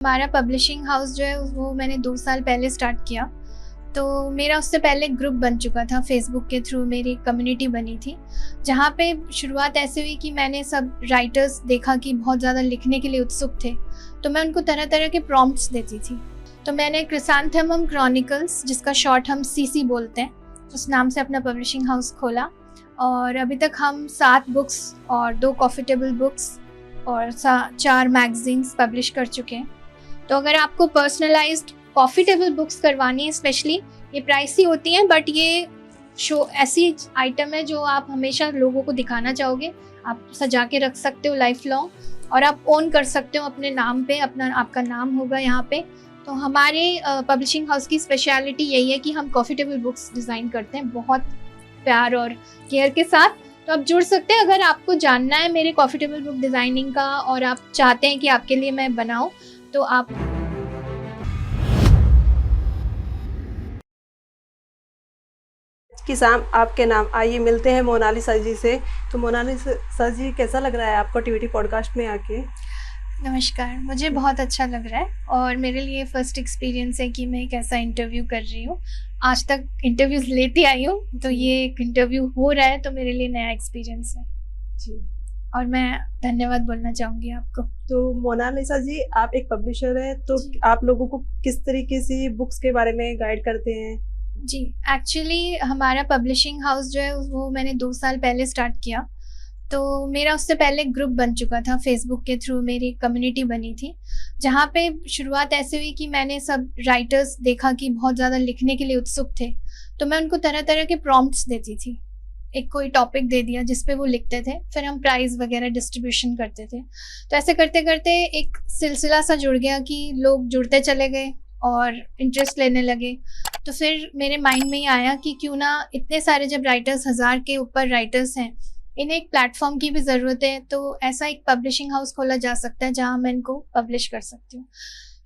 हमारा publishing house जो है वो मैंने 2 साल पहले स्टार्ट किया। तो मेरा उससे पहले ग्रुप बन चुका था, फेसबुक के थ्रू मेरी कम्युनिटी बनी थी, जहाँ पे शुरुआत ऐसे हुई कि मैंने सब राइटर्स देखा कि बहुत ज़्यादा लिखने के लिए उत्सुक थे, तो मैं उनको तरह तरह के प्रॉम्प्ट्स देती थी। तो मैंने क्रिसांथेमम क्रॉनिकल्स, जिसका शॉर्ट हम सीसी बोलते हैं, उस नाम से अपना पब्लिशिंग हाउस खोला और अभी तक हम 7 बुक्स और 2 कॉफ़ी टेबल बुक्स और 4 मैगजीन्स पब्लिश कर चुके हैं। तो अगर आपको पर्सनलाइज्ड कॉफ़ी टेबल बुक्स करवानी है, स्पेशली ये प्राइसी होती हैं, बट ये शो ऐसी आइटम है जो आप हमेशा लोगों को दिखाना चाहोगे। आप सजा के रख सकते हो लाइफ लॉन्ग और आप ओन कर सकते हो अपने नाम पे, आपका नाम होगा यहाँ पे। तो हमारे पब्लिशिंग हाउस की स्पेशलिटी यही है कि हम कॉफ़ी टेबल बुक्स डिज़ाइन करते हैं बहुत प्यार और केयर के साथ। तो आप जुड़ सकते हैं अगर आपको जानना है मेरे कॉफ़ी टेबल बुक डिज़ाइनिंग का और आप चाहते हैं कि आपके लिए मैं बनाऊँ, तो आप कि शाम आपके नाम आइए मिलते हैं मोनालिसा जी से। तो मोनालिसा जी, कैसा लग रहा है आपको टीवीटी पॉडकास्ट में आके? नमस्कार, मुझे बहुत अच्छा लग रहा है और मेरे लिए फ़र्स्ट एक्सपीरियंस है कि मैं एक ऐसा इंटरव्यू कर रही हूँ। आज तक इंटरव्यूज़ लेती आई हूँ, तो ये एक इंटरव्यू हो रहा है, तो मेरे लिए नया एक्सपीरियंस है जी। और मैं धन्यवाद बोलना चाहूँगी आपको। तो मोनालिसा जी, आप एक पब्लिशर हैं, तो आप लोगों को किस तरीके से बुक्स के बारे में गाइड करते हैं? जी, एक्चुअली हमारा पब्लिशिंग हाउस जो है वो मैंने 2 साल पहले स्टार्ट किया। तो मेरा उससे पहले ग्रुप बन चुका था, फेसबुक के थ्रू मेरी कम्युनिटी बनी थी, जहाँ पे शुरुआत ऐसे हुई कि मैंने सब राइटर्स देखा कि बहुत ज़्यादा लिखने के लिए उत्सुक थे, तो मैं उनको तरह तरह के प्रॉम्प्ट्स देती थी। एक कोई टॉपिक दे दिया जिस पे वो लिखते थे, फिर हम प्राइज़ वगैरह डिस्ट्रीब्यूशन करते थे। तो ऐसे करते करते एक सिलसिला सा जुड़ गया कि लोग जुड़ते चले गए और इंटरेस्ट लेने लगे। तो फिर मेरे माइंड में ये आया कि क्यों ना इतने सारे जब राइटर्स, 1000 के ऊपर राइटर्स हैं, इन्हें एक प्लेटफॉर्म की भी ज़रूरत है, तो ऐसा एक पब्लिशिंग हाउस खोला जा सकता है जहाँ मैं इनको पब्लिश कर सकती हूँ।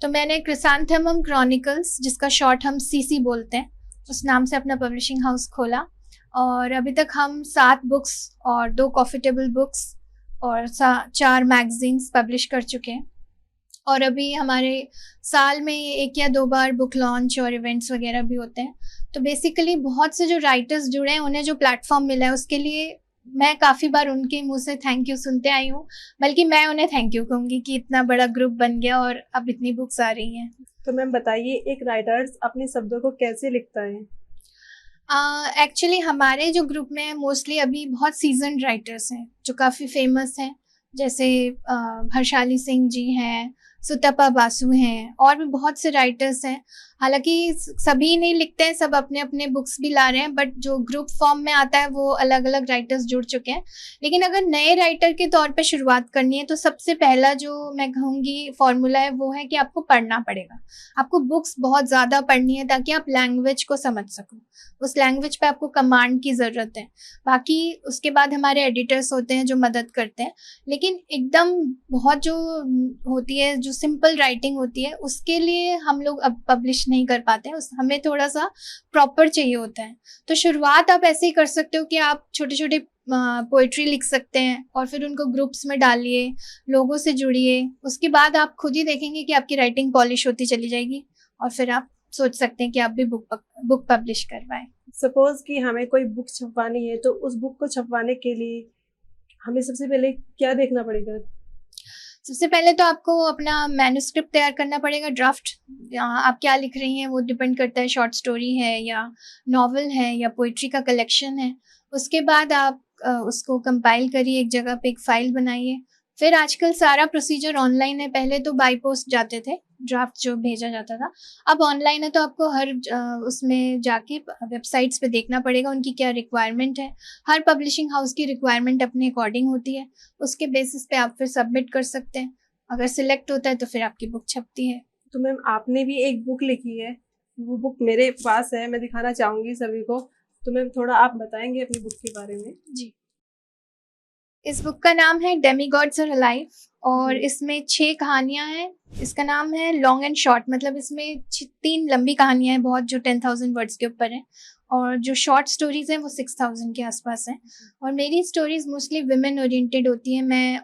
तो मैंने क्रिसांथेमम क्रॉनिकल्स, जिसका शॉर्ट हम सीसी बोलते हैं, उस नाम से अपना पब्लिशिंग हाउस खोला और अभी तक हम 7 बुक्स और 2 कॉफ़ी टेबल बुक्स और 4 मैगजीन्स पब्लिश कर चुके हैं। और अभी हमारे साल में 1 या 2 बार बुक लॉन्च और इवेंट्स वगैरह भी होते हैं। तो बेसिकली बहुत से जो राइटर्स जुड़े हैं, उन्हें जो प्लेटफॉर्म मिला है, उसके लिए मैं काफ़ी बार उनके मुँह से थैंक यू सुनते आई हूँ। बल्कि मैं उन्हें थैंक यू कहूँगी कि इतना बड़ा ग्रुप बन गया और अब इतनी बुक्स आ रही हैं। तो मैम बताइए, एक राइटर्स अपने शब्दों को कैसे लिखता है? एक्चुअली हमारे जो ग्रुप में है, मोस्टली अभी बहुत सीजन्ड राइटर्स हैं जो काफ़ी फेमस हैं, जैसे हर्षाली सिंह जी हैं, सुतपा बासु हैं और भी बहुत से राइटर्स हैं। हालांकि सभी नहीं लिखते हैं, सब अपने अपने बुक्स भी ला रहे हैं, बट जो ग्रुप फॉर्म में आता है वो अलग अलग राइटर्स जुड़ चुके हैं। लेकिन अगर नए राइटर के तौर पे शुरुआत करनी है, तो सबसे पहला जो मैं कहूँगी फॉर्मूला है वो है कि आपको पढ़ना पड़ेगा। आपको बुक्स बहुत ज़्यादा पढ़नी है ताकि आप लैंग्वेज को समझ सको। उस लैंग्वेज पे आपको कमांड की ज़रूरत है। बाकी उसके बाद हमारे एडिटर्स होते हैं जो मदद करते हैं। लेकिन एकदम बहुत जो होती है, जो सिंपल राइटिंग होती है, उसके लिए हम लोग अब पब्लिश नहीं कर पाते हैं। हमें थोड़ा सा प्रॉपर चाहिए होता है। तो शुरुआत आप ऐसे ही कर सकते हो कि आप छोटे छोटे पोइट्री लिख सकते हैं और फिर उनको ग्रुप्स में डालिए, लोगों से जुड़िए। उसके बाद आप खुद ही देखेंगे कि आपकी राइटिंग पॉलिश होती चली जाएगी और फिर आप सोच सकते हैं कि आप भी बुक पब्लिश करवाएं। सपोज कि हमें कोई बुक छपवानी है, तो उस बुक को छपवाने के लिए हमें सबसे पहले क्या देखना पड़ेगा? सबसे पहले तो आपको अपना मैन्युस्क्रिप्ट तैयार करना पड़ेगा, ड्राफ्ट। आप क्या लिख रही हैं वो डिपेंड करता है, शॉर्ट स्टोरी है या नॉवल है या पोइट्री का कलेक्शन है। उसके बाद आप उसको कंपाइल करिए, एक जगह पे एक फ़ाइल बनाइए। फिर आजकल सारा प्रोसीजर ऑनलाइन है, पहले तो बाय पोस्ट जाते थे, ड्राफ्ट जो भेजा जाता था। अब ऑनलाइन है, तो आपको हर उसमें जाके वेबसाइट्स पे देखना पड़ेगा उनकी क्या रिक्वायरमेंट है। हर पब्लिशिंग हाउस की रिक्वायरमेंट अपने अकॉर्डिंग होती है, उसके बेसिस पे आप फिर सबमिट कर सकते हैं। अगर सिलेक्ट होता है तो फिर आपकी बुक छपती है। तो मैम, आपने भी एक बुक लिखी है, वो बुक मेरे पास है, मैं दिखाना चाहूँगी सभी को। तो मैम, थोड़ा आप बताएंगे अपनी बुक के बारे में? जी, इस बुक का नाम है डेमीगॉड्स आर अलाइव और इसमें 6 कहानियाँ हैं। इसका नाम है लॉन्ग एंड शॉर्ट, मतलब इसमें 3 लंबी कहानियाँ हैं बहुत, जो 10,000 वर्ड्स के ऊपर हैं, और जो शॉर्ट स्टोरीज़ हैं वो 6000 के आसपास हैं। और मेरी स्टोरीज़ मोस्टली विमेन ओरिएंटेड होती हैं। मैं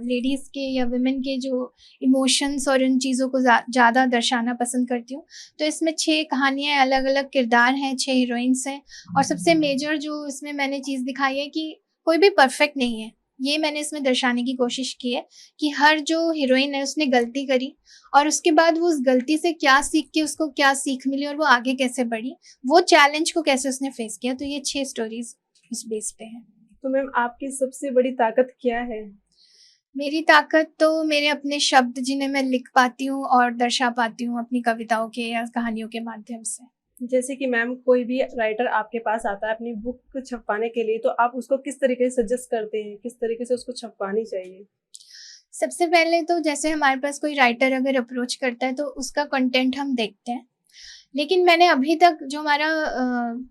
लेडीज़ के या विमेन के जो इमोशंस और इन चीज़ों को ज़्यादा दर्शाना पसंद करती हूँ। तो इसमें 6 कहानियाँ, अलग अलग किरदार हैं, 6 हीरोइंस हैं। और सबसे मेजर जो इसमें मैंने चीज़ दिखाई है कि कोई भी परफेक्ट नहीं है। ये मैंने इसमें दर्शाने की कोशिश की है कि हर जो हीरोइन है उसने गलती करी और उसके बाद वो उस गलती से क्या सीख के, उसको क्या सीख मिली और वो आगे कैसे बढ़ी, वो चैलेंज को कैसे उसने फेस किया। तो ये 6 स्टोरीज उस बेस पे हैं। तो मैम आपकी सबसे बड़ी ताकत क्या है? मेरी ताकत तो मेरे अपने शब्द, जिन्हें मैं लिख पाती हूँ और दर्शा पाती हूँ अपनी कविताओं के या कहानियों के माध्यम से। जैसे कि मैम कोई भी राइटर आपके पास आता है अपनी बुक छपवाने के लिए, तो आप उसको किस तरीके से सजेस्ट करते हैं, किस तरीके से उसको छपवानी चाहिए? सबसे पहले तो जैसे हमारे पास कोई राइटर अगर अप्रोच करता है तो उसका कंटेंट हम देखते हैं। लेकिन मैंने अभी तक जो हमारा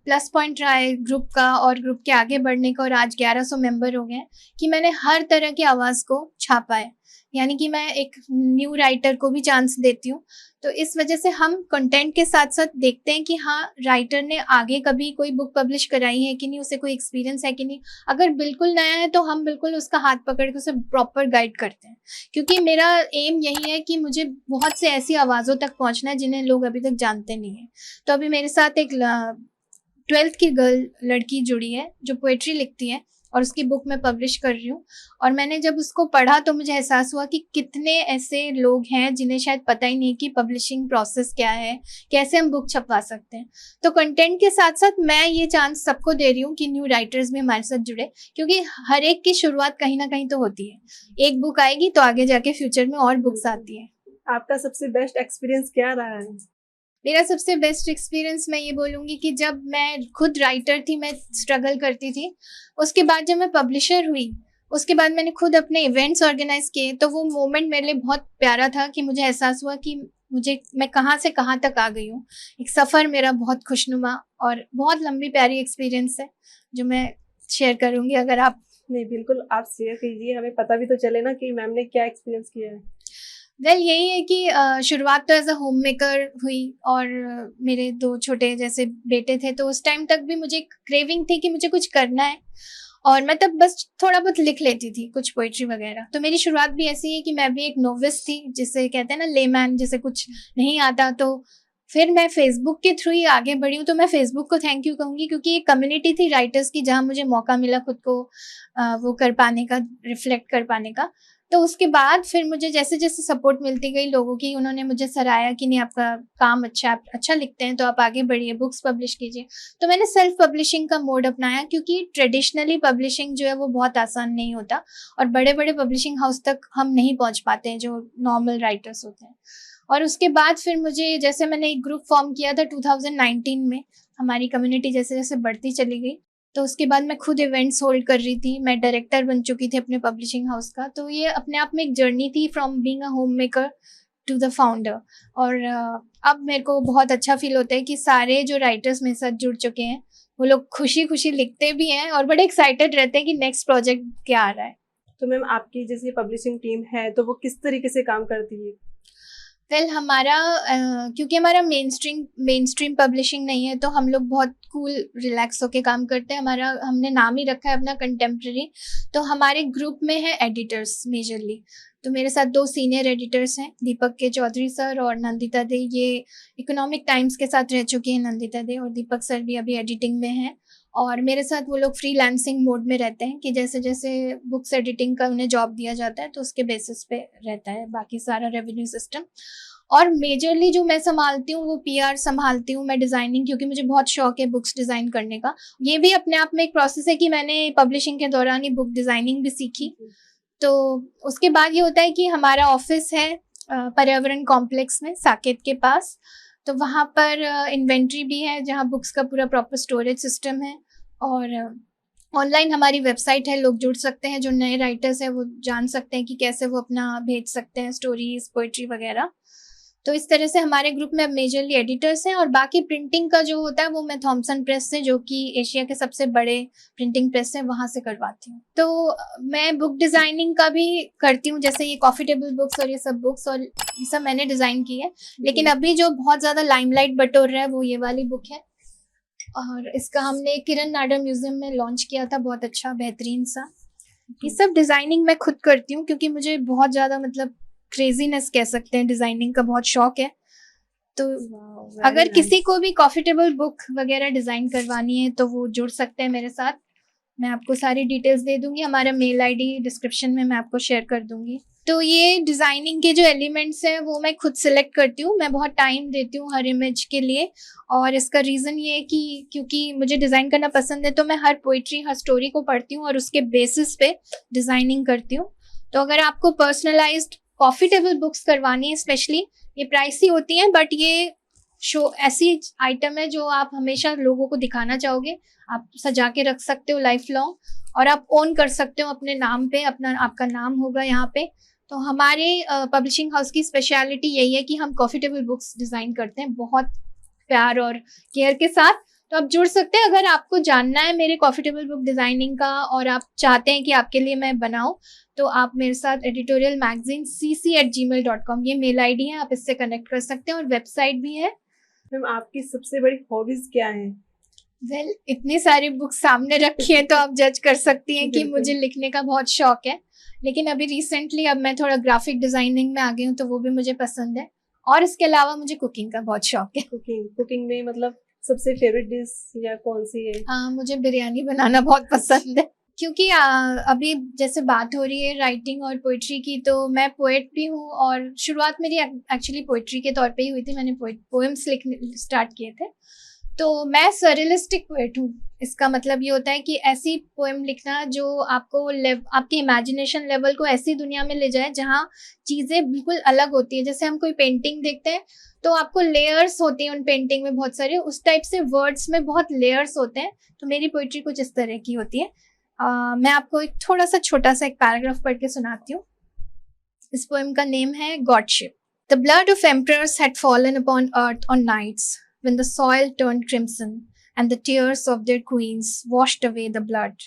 प्लस पॉइंट रहा है ग्रुप का और ग्रुप के आगे बढ़ने का, और आज 1100 मेंबर हो गए हैं, कि मैंने हर तरह की आवाज़ को छापा है। यानी कि मैं एक न्यू राइटर को भी चांस देती हूँ। तो इस वजह से हम कंटेंट के साथ साथ देखते हैं कि हाँ, राइटर ने आगे कभी कोई बुक पब्लिश कराई है कि नहीं, उसे कोई एक्सपीरियंस है कि नहीं। अगर बिल्कुल नया है तो हम बिल्कुल उसका हाथ पकड़ के उसे प्रॉपर गाइड करते हैं, क्योंकि मेरा एम यही है कि मुझे बहुत से ऐसी आवाज़ों तक पहुँचना है जिन्हें लोग अभी तक जानते नहीं हैं। तो अभी मेरे साथ एक 12th की लड़की जुड़ी है जो पोएट्री लिखती है और उसकी बुक मैं पब्लिश कर रही हूँ। और मैंने जब उसको पढ़ा तो मुझे एहसास हुआ कि कितने ऐसे लोग हैं जिन्हें शायद पता ही नहीं कि पब्लिशिंग प्रोसेस क्या है, कैसे हम बुक छपवा सकते हैं। तो कंटेंट के साथ साथ मैं ये चांस सबको दे रही हूँ कि न्यू राइटर्स भी हमारे साथ जुड़े, क्योंकि हर एक की शुरुआत कहीं ना कहीं तो होती है। एक बुक आएगी तो आगे जाके फ्यूचर में और बुक्स आती है। आपका सबसे बेस्ट एक्सपीरियंस क्या रहा है? मेरा सबसे बेस्ट एक्सपीरियंस मैं ये बोलूँगी कि जब मैं खुद राइटर थी, मैं स्ट्रगल करती थी। उसके बाद जब मैं पब्लिशर हुई, उसके बाद मैंने खुद अपने इवेंट्स ऑर्गेनाइज़ किए, तो वो मोमेंट मेरे लिए बहुत प्यारा था कि मुझे एहसास हुआ कि मैं कहाँ से कहाँ तक आ गई हूँ। एक सफ़र मेरा बहुत खुशनुमा और बहुत लंबी प्यारी एक्सपीरियंस है, जो मैं शेयर करूँगी अगर आप। नहीं, बिल्कुल आप शेयर कीजिए, हमें पता भी तो चले ना कि मैम ने क्या एक्सपीरियंस किया है। यही है कि शुरुआत तो एज़ अ होम मेकर हुई और मेरे 2 छोटे जैसे बेटे थे, तो उस टाइम तक भी मुझे एक क्रेविंग थी कि मुझे कुछ करना है। और मैं तब बस थोड़ा बहुत लिख लेती थी, कुछ पोएट्री वगैरह। तो मेरी शुरुआत भी ऐसी है कि मैं भी एक नोविस थी, जिसे कहते हैं ना लेमैन, जिसे कुछ नहीं आता। तो फिर मैं फेसबुक के थ्रू ही आगे बढ़ी हूँ। तो मैं फेसबुक को थैंक यू कहूँगी, क्योंकि एक कम्युनिटी थी राइटर्स की जहाँ मुझे मौका मिला खुद को वो कर पाने का, रिफ्लेक्ट कर पाने का। तो उसके बाद फिर मुझे जैसे-जैसे सपोर्ट मिलती गई लोगों की, उन्होंने मुझे सराहा कि नहीं, आपका काम अच्छा है, आप अच्छा लिखते हैं, तो आप आगे बढ़िए, बुक्स पब्लिश कीजिए। तो मैंने सेल्फ पब्लिशिंग का मोड अपनाया, क्योंकि ट्रेडिशनली पब्लिशिंग जो है वो बहुत आसान नहीं होता और बड़े-बड़े पब्लिशिंग हाउस तक हम नहीं पहुँच पाते हैं, जो नॉर्मल राइटर्स होते हैं। और उसके बाद फिर मुझे, जैसे मैंने एक ग्रुप फॉर्म किया था 2019 में, हमारी कम्युनिटी जैसे-जैसे बढ़ती चली गई, तो उसके बाद मैं खुद इवेंट्स होल्ड कर रही थी, मैं डायरेक्टर बन चुकी थी अपने पब्लिशिंग हाउस का। तो ये अपने आप में एक जर्नी थी, from being a home maker to the founder. और अब मेरे को बहुत अच्छा फ़ील होता है कि सारे जो राइटर्स मेरे साथ जुड़ चुके हैं, वो लोग खुशी-खुशी लिखते भी हैं और बड़े एक्साइटेड रहते हैं कि नेक्स्ट प्रोजेक्ट क्या आ रहा है। तो मैम आपकी जैसे पब्लिशिंग टीम है, तो वो किस तरीके से काम करती है? हमारा क्योंकि हमारा मेन स्ट्रीम पब्लिशिंग नहीं है, तो हम लोग बहुत कूल रिलैक्स होके काम करते हैं। हमने नाम ही रखा है अपना कंटेम्प्रेरी। तो हमारे ग्रुप में है एडिटर्स मेजरली। तो मेरे साथ 2 सीनियर एडिटर्स हैं, दीपक के चौधरी सर और नंदिता दे। ये इकोनॉमिक टाइम्स के साथ रह चुकी हैं नंदिता दे, और दीपक सर भी अभी एडिटिंग में हैं। और मेरे साथ वो लोग फ्रीलांसिंग मोड में रहते हैं कि जैसे-जैसे बुक्स एडिटिंग का उन्हें जॉब दिया जाता है, तो उसके बेसिस पे रहता है बाकी सारा रेवेन्यू सिस्टम। और मेजरली जो मैं सँभालती हूँ वो पीआर सँभालती हूँ, मैं डिज़ाइनिंग, क्योंकि मुझे बहुत शौक है बुक्स डिज़ाइन करने का। ये भी अपने आप में एक प्रोसेस है कि मैंने पब्लिशिंग के दौरान ही बुक डिज़ाइनिंग भी सीखी। तो उसके बाद ये होता है कि हमारा ऑफ़िस है पर्यावरण कॉम्प्लेक्स में, साकेत के पास। तो वहाँ पर इन्वेंट्री भी है, जहाँ बुक्स का पूरा प्रॉपर स्टोरेज सिस्टम है। और ऑनलाइन हमारी वेबसाइट है, लोग जुड़ सकते हैं, जो नए राइटर्स हैं वो जान सकते हैं कि कैसे वो अपना भेज सकते हैं स्टोरीज़, पोएट्री वगैरह। तो इस तरह से हमारे ग्रुप में अब मेजरली एडिटर्स हैं, और बाकी प्रिंटिंग का जो होता है वो मैं थॉमसन प्रेस से, जो कि एशिया के सबसे बड़े प्रिंटिंग प्रेस है, वहाँ से करवाती हूँ। तो मैं बुक डिज़ाइनिंग का भी करती हूँ, जैसे ये कॉफ़ी टेबल बुक्स और ये सब बुक्स, और ये सब मैंने डिज़ाइन की है। लेकिन अभी जो बहुत ज़्यादा लाइमलाइट बटोर रहा है वो ये वाली बुक है, और इसका हमने किरण नाडर म्यूजियम में लॉन्च किया था, बहुत अच्छा बेहतरीन सा। ये सब डिज़ाइनिंग मैं खुद करती हूँ क्योंकि मुझे बहुत ज़्यादा मतलब क्रेजीनेस कह सकते हैं, डिज़ाइनिंग का बहुत शौक है। तो अगर किसी को भी कॉफ़ी टेबल बुक वगैरह डिज़ाइन करवानी है तो वो जुड़ सकते हैं मेरे साथ। मैं आपको सारी डिटेल्स दे दूंगी, हमारा मेल आईडी डिस्क्रिप्शन में मैं आपको शेयर कर दूंगी। तो ये डिज़ाइनिंग के जो एलिमेंट्स हैं वो मैं खुद सिलेक्ट करती हूँ, मैं बहुत टाइम देती हूँ हर इमेज के लिए। और इसका रीज़न ये है कि क्योंकि मुझे डिज़ाइन करना पसंद है, तो मैं हर पोइट्री, हर स्टोरी को पढ़ती हूँ और उसके बेसिस पे डिज़ाइनिंग करती हूँ। तो अगर आपको पर्सनलाइज्ड कॉफ़ी टेबल बुक्स करवानी है स्पेशली, ये प्राइसी होती हैं, बट ये शो ऐसी आइटम है जो आप हमेशा लोगों को दिखाना चाहोगे, आप सजा के रख सकते हो लाइफ लॉन्ग, और आप ओन कर सकते हो अपने नाम पे, अपना आपका नाम होगा यहाँ पे। तो हमारे पब्लिशिंग हाउस की स्पेशलिटी यही है कि हम कॉफ़ी टेबल बुक्स डिज़ाइन करते हैं बहुत प्यार और केयर के साथ। तो आप जुड़ सकते हैं अगर आपको जानना है मेरे कॉफ़ी टेबल बुक डिज़ाइनिंग का और आप चाहते हैं कि आपके लिए मैं बनाऊं, तो आप मेरे साथ एडिटोरियल मैगजीन cc@gmail.com ये मेल आईडी है, आप इससे कनेक्ट कर सकते हैं, और वेबसाइट भी है। मैम आपकी सबसे बड़ी हॉबीज क्या है? वेल इतनी सारी बुक्स सामने रखी है तो आप जज कर सकती हैं कि बिल्कुल। मुझे लिखने का बहुत शौक है, लेकिन अभी रिसेंटली अब मैं थोड़ा ग्राफिक डिजाइनिंग में आ गई हूँ तो वो भी मुझे पसंद है। और इसके अलावा मुझे कुकिंग का बहुत शौक है। कुकिंग में मतलब सबसे फेवरेट डिश या कौन सी है? मुझे बिरयानी बनाना बहुत पसंद है क्योंकि अभी जैसे बात हो रही है राइटिंग और पोइट्री की, तो मैं पोएट भी हूँ और शुरुआत मेरी एक्चुअली पोइट्री के तौर पे ही हुई थी, मैंने पोएम्स लिखने स्टार्ट किए थे। तो मैं सरिलिस्टिक पोएट हूँ। इसका मतलब ये होता है कि ऐसी पोएम लिखना जो आपको आपके इमेजिनेशन लेवल को ऐसी दुनिया में ले जाए जहाँ चीज़ें बिल्कुल अलग होती है। जैसे हम कोई पेंटिंग देखते हैं तो आपको लेयर्स होती हैं उन पेंटिंग में बहुत सारे, उस टाइप से वर्ड्स में बहुत लेयर्स होते हैं। तो मेरी पोइट्री कुछ इस तरह की होती है। मैं आपको एक थोड़ा सा छोटा सा एक पैराग्राफ पढ़ के सुनाती हूँ। इस पोएम का नेम है godship. The blood of emperors had fallen upon earth on nights when the soil turned crimson and the tears of their queens washed away the blood,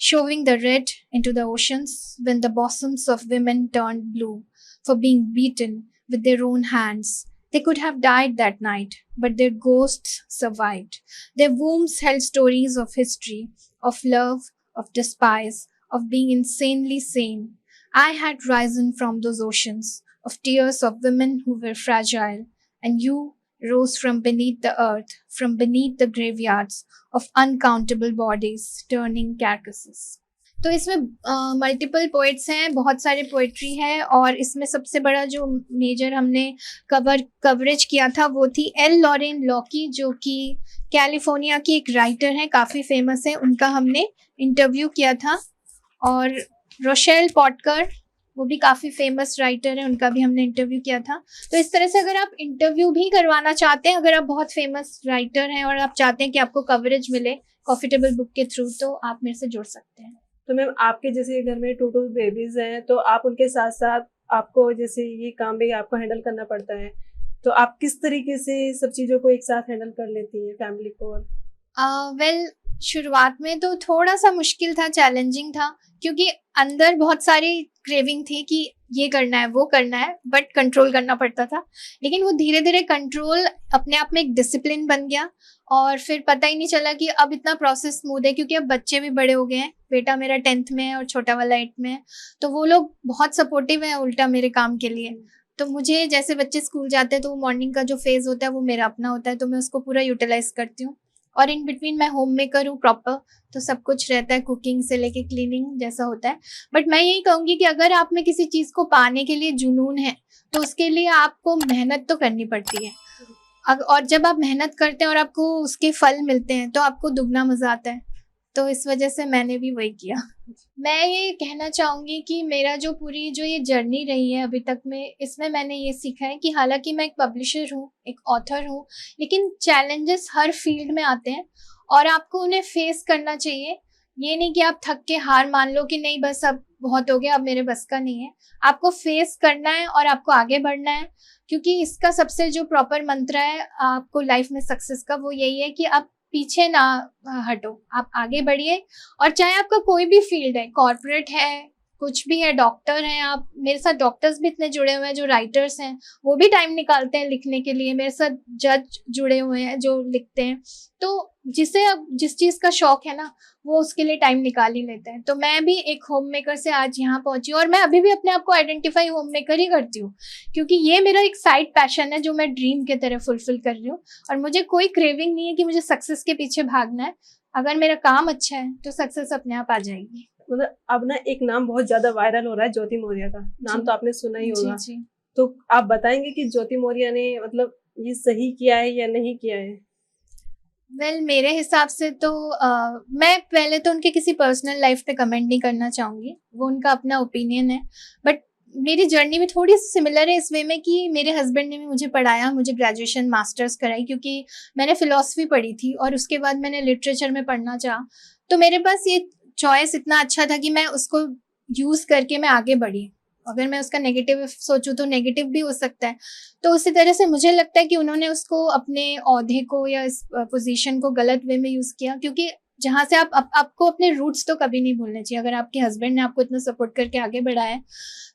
showing the red into the oceans when the bosoms of women turned blue for being beaten with their own hands. They could have died that night, but their ghosts survived. Their wombs held stories of history, of love, of despise, of being insanely sane. I had risen from those oceans of tears of women who were fragile, and you rose from beneath the earth, from beneath the graveyards of uncountable bodies turning carcasses. तो इसमें multiple poets हैं, बहुत सारे poetry है, और इसमें सबसे बड़ा जो मेजर हमने कवरेज किया था वो थी एल लॉरेन लॉकी, जो कि कैलिफोर्निया की एक राइटर हैं, काफ़ी फेमस है, उनका हमने इंटरव्यू किया था। और रोशेल पॉटकर, वो भी काफ़ी फेमस राइटर है, उनका भी हमने इंटरव्यू किया था। तो इस तरह से अगर आप इंटरव्यू भी करवाना चाहते हैं, अगर आप बहुत फेमस राइटर हैं और आप चाहते हैं कि आपको कवरेज मिले कॉफ़ी टेबल बुक के थ्रू, तो आप मेरे से जुड़ सकते हैं। तो मैम आपके जैसे घर में 2 बेबीज हैं, तो आप उनके साथ साथ आपको जैसे ये काम भी आपको हैंडल करना पड़ता है, तो आप किस तरीके से सब चीज़ों को एक साथ हैंडल कर लेती हैं फैमिली को? वेल शुरुआत में तो थोड़ा सा मुश्किल था, चैलेंजिंग था, क्योंकि अंदर बहुत सारी क्रेविंग थी कि ये करना है वो करना है, बट कंट्रोल करना पड़ता था। लेकिन वो धीरे धीरे कंट्रोल अपने आप में एक डिसिप्लिन बन गया, और फिर पता ही नहीं चला कि अब इतना प्रोसेस स्मूथ है, क्योंकि अब बच्चे भी बड़े हो गए हैं। बेटा मेरा 10th में है और छोटा वाला 8th में है, तो वो लोग बहुत सपोर्टिव है उल्टा मेरे काम के लिए। तो मुझे जैसे बच्चे स्कूल जाते हैं तो मॉर्निंग का जो फेज़ होता है वो मेरा अपना होता है, तो मैं उसको पूरा यूटिलाइज करती हूँ। और इन बिटवीन मैं होम मेकर हूँ प्रॉपर, तो सब कुछ रहता है, कुकिंग से लेके क्लीनिंग जैसा होता है। बट मैं यही कहूँगी कि अगर आप में किसी चीज़ को पाने के लिए जुनून है तो उसके लिए आपको मेहनत तो करनी पड़ती है। और जब आप मेहनत करते हैं और आपको उसके फल मिलते हैं तो आपको दुगना मज़ा आता है। तो इस वजह से मैंने भी वही किया। मैं ये कहना चाहूँगी कि मेरा जो पूरी जो ये जर्नी रही है अभी तक में, इसमें मैंने ये सीखा है कि हालांकि मैं एक पब्लिशर हूँ, एक ऑथर हूँ, लेकिन चैलेंजेस हर फील्ड में आते हैं और आपको उन्हें फेस करना चाहिए। ये नहीं कि आप थक के हार मान लो कि नहीं बस अब बहुत हो गया, अब मेरे बस का नहीं है। आपको फेस करना है और आपको आगे बढ़ना है, क्योंकि इसका सबसे जो प्रॉपर मंत्र है आपको लाइफ में सक्सेस का, वो यही है कि आप पीछे ना हटो, आप आगे बढ़िए। और चाहे आपका कोई भी फील्ड है, कॉर्पोरेट है, कुछ भी है, डॉक्टर हैं आप, मेरे साथ डॉक्टर्स भी इतने जुड़े हुए हैं, जो राइटर्स हैं वो भी टाइम निकालते हैं लिखने के लिए, मेरे साथ जज जुड़े हुए हैं जो लिखते हैं। तो जिसे अब जिस चीज़ का शौक है ना, वो उसके लिए टाइम निकाल ही लेते हैं। तो मैं भी एक होम मेकर से आज यहाँ पहुंची हूँ, और मैं अभी भी अपने आप को आइडेंटिफाई होम मेकर ही करती हूँ, क्योंकि ये मेरा एक साइड पैशन है जो मैं ड्रीम के तरह फुलफिल कर रही हूँ। और मुझे कोई क्रेविंग नहीं है कि मुझे सक्सेस के पीछे भागना है। अगर मेरा काम अच्छा है तो सक्सेस अपने आप आ जाएगी। मतलब अब ना एक नाम बहुत ज्यादा वायरल हो रहा है, ज्योति मौर्य का नाम जी। तो आपने सुना ही होगा। जी। तो आप बताएंगे कि ज्योति मौर्य ने मतलब ये सही किया है या नहीं किया है? वेल मेरे हिसाब से तो मैं पहले तो उनके किसी पर्सनल लाइफ पे कमेंट नहीं करना चाहूँगी, वो उनका अपना ओपिनियन है। बट मेरी जर्नी भी थोड़ी सी सिमिलर है इस वे में कि मेरे हस्बैंड ने भी मुझे पढ़ाया, मुझे ग्रेजुएशन मास्टर्स कराई, क्योंकि मैंने फ़िलॉसफी पढ़ी थी और उसके बाद मैंने लिटरेचर में पढ़ना चाहा। तो मेरे पास ये चॉइस इतना अच्छा था कि मैं उसको यूज़ करके मैं आगे बढ़ी। अगर मैं उसका नेगेटिव सोचूँ तो नेगेटिव भी हो सकता है। तो उसी तरह से मुझे लगता है कि उन्होंने उसको अपने ओहदे को या इस पोजीशन को गलत वे में यूज़ किया, क्योंकि जहाँ से आपको अपने रूट्स तो कभी नहीं भूलने चाहिए। अगर आपके हस्बैंड ने आपको इतना सपोर्ट करके आगे बढ़ाया है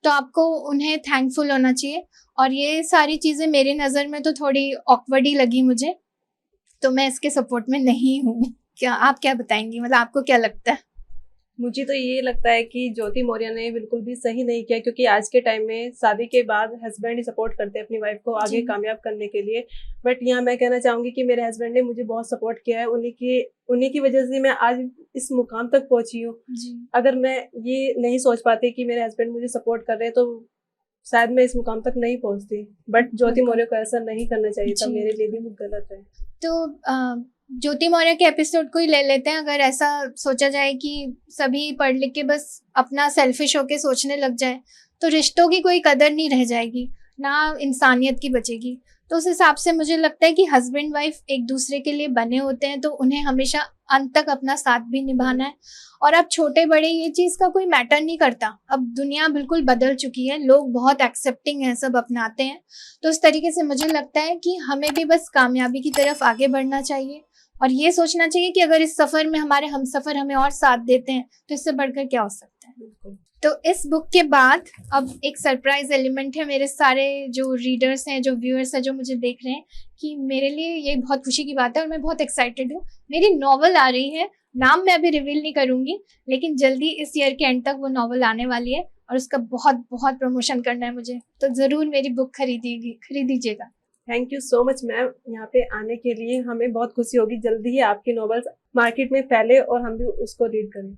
तो आपको उन्हें थैंकफुल होना चाहिए। और ये सारी चीज़ें मेरी नज़र में तो थोड़ी ऑकवर्ड ही लगी मुझे, तो मैं इसके सपोर्ट में नहीं हूँ। क्या आप क्या बताएंगी, मतलब आपको क्या लगता है? मुझे तो ये लगता है कि ज्योति मौर्य ने बिल्कुल भी सही नहीं किया, क्योंकि आज के टाइम में शादी के बाद हस्बैंड ही सपोर्ट करते हैं अपनी वाइफ को आगे जी। कामयाब करने के लिए। बट यहाँ मैं कहना चाहूंगी कि मेरे हस्बैंड ने मुझे बहुत सपोर्ट किया है, उन्हीं की वजह से मैं आज इस मुकाम तक पहुंची हूँ। जी। अगर मैं ये नहीं सोच पाती कि मेरे हस्बैंड मुझे सपोर्ट कर रहे हैं तो शायद मैं इस मुकाम तक नहीं पहुंचती। बट ज्योति बिल्कुल। मौर्य को ऐसा नहीं करना चाहिए था, जी। मेरे लिए भी वो गलत है। तो ज्योति मौर्य के एपिसोड को ही ले लेते हैं। अगर ऐसा सोचा जाए कि सभी पढ़ लिख के बस अपना सेल्फिश होके सोचने लग जाए तो रिश्तों की कोई कदर नहीं रह जाएगी, ना इंसानियत की बचेगी। तो उस हिसाब से मुझे लगता है कि हस्बैंड वाइफ एक दूसरे के लिए बने होते हैं, तो उन्हें हमेशा अंत तक अपना साथ भी निभाना है। और अब छोटे बड़े ये चीज़ का कोई मैटर नहीं करता। अब दुनिया बिल्कुल बदल चुकी है, लोग बहुत एक्सेप्टिंग हैं, सब अपनाते हैं। तो उस तरीके से मुझे लगता है कि हमें भी बस कामयाबी की तरफ आगे बढ़ना चाहिए, और ये सोचना चाहिए कि अगर इस सफ़र में हमारे हमसफ़र हमें और साथ देते हैं तो इससे बढ़कर क्या हो सकता है। बिल्कुल। तो इस बुक के बाद अब एक सरप्राइज एलिमेंट है मेरे सारे जो रीडर्स हैं, जो व्यूअर्स हैं, जो मुझे देख रहे हैं, कि मेरे लिए ये बहुत खुशी की बात है और मैं बहुत एक्साइटेड हूँ। मेरी नॉवल आ रही है, नाम मैं अभी रिवील नहीं करूँगी, लेकिन जल्दी इस ईयर के एंड तक वो नॉवल आने वाली है और उसका बहुत बहुत प्रमोशन करना है मुझे। तो ज़रूर मेरी बुक खरीदीजिएगा। Thank you so much ma'am, यहाँ पे आने के लिए। हमें बहुत खुशी होगी जल्दी ही आपकी नॉवेल्स मार्केट में फैले और हम भी उसको रीड करें।